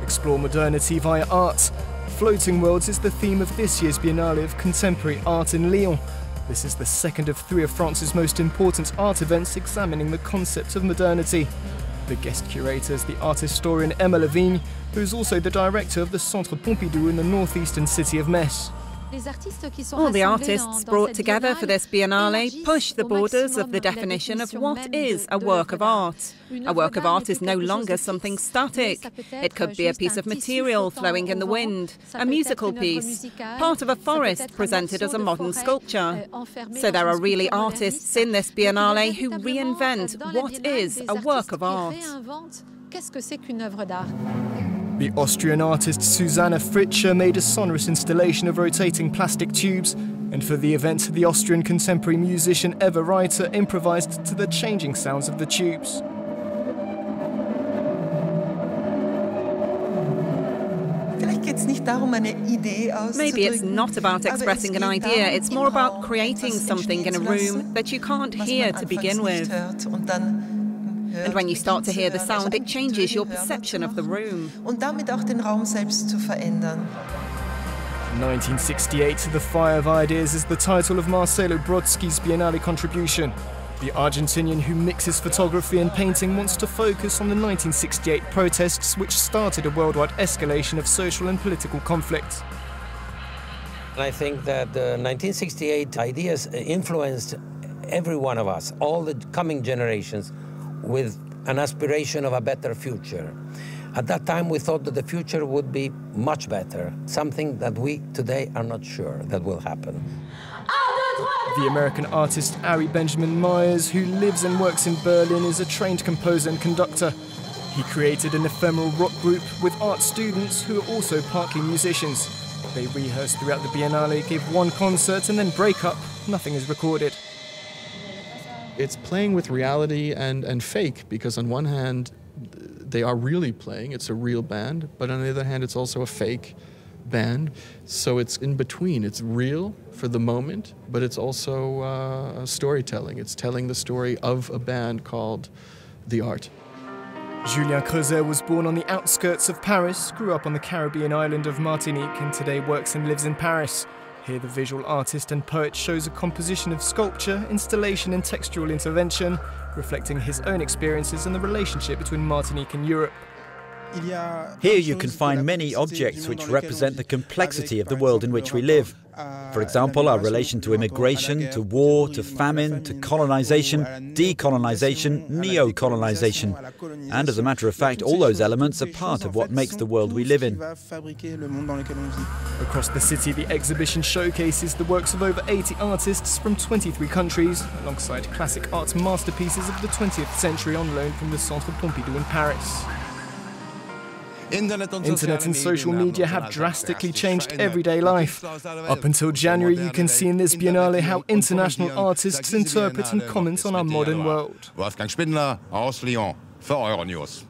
Explore modernity via art. Floating Worlds is the theme of this year's Biennale of Contemporary Art in Lyon. This is the second of 3 of France's most important art events examining the concept of modernity. The guest curator is the art historian Emma Lavigne, who is also the director of the Centre Pompidou in the northeastern city of Metz. All the artists brought together for this Biennale push the borders of the definition of what is a work of art. A work of art is no longer something static. It could be a piece of material flowing in the wind, a musical piece, part of a forest presented as a modern sculpture. So there are really artists in this Biennale who reinvent what is a work of art. The Austrian artist SUSANNA FRITSCHER made a sonorous installation of rotating plastic tubes, and for the event, the Austrian contemporary musician Eva Reiter improvised to the changing sounds of the tubes. Maybe it's not about expressing an idea, it's more about creating something in a room that you can't hear to begin with. And when you start to hear the sound, it changes your perception of the room. 1968, The Fire of Ideas is the title of Marcelo Brodsky's Biennale contribution. The Argentinian who mixes photography and painting wants to focus on the 1968 protests which started a worldwide escalation of social and political conflict. I think that the 1968 ideas influenced every one of us, all the coming generations, with an aspiration of a better future. At that time, we thought that the future would be much better, something that we today are not sure that will happen. The American artist Ari Benjamin Meyers, who lives and works in Berlin, is a trained composer and conductor. He created an ephemeral rock group with art students who are also partly musicians. They rehearse throughout the Biennale, give one concert and then break up. Nothing is recorded. It's playing with reality and fake, because on one hand, they are really playing, it's a real band, but on the other hand, it's also a fake band. So it's in between. It's real for the moment, but it's also storytelling. It's telling the story of a band called The Art. Julien CREUZET was born on the outskirts of Paris, grew up on the Caribbean island of Martinique, and today works and lives in Paris. Here the visual artist and poet shows a composition of sculpture, installation and textural intervention, reflecting his own experiences and the relationship between Martinique and Europe. Here you can find many objects which represent the complexity of the world in which we live. For example, our relation to immigration, to war, to famine, to colonization, decolonization, neo-colonization. And as a matter of fact, all those elements are part of what makes the world we live in. Across the city, the exhibition showcases the works of over 80 artists from 23 countries, alongside classic art masterpieces of the 20th century on loan from the Centre Pompidou in Paris. Internet and social media have drastically changed everyday life. Up until January, you can see in this Biennale how international artists interpret and comment on our modern world. Wolfgang Spindler aus Lyon für Euronews.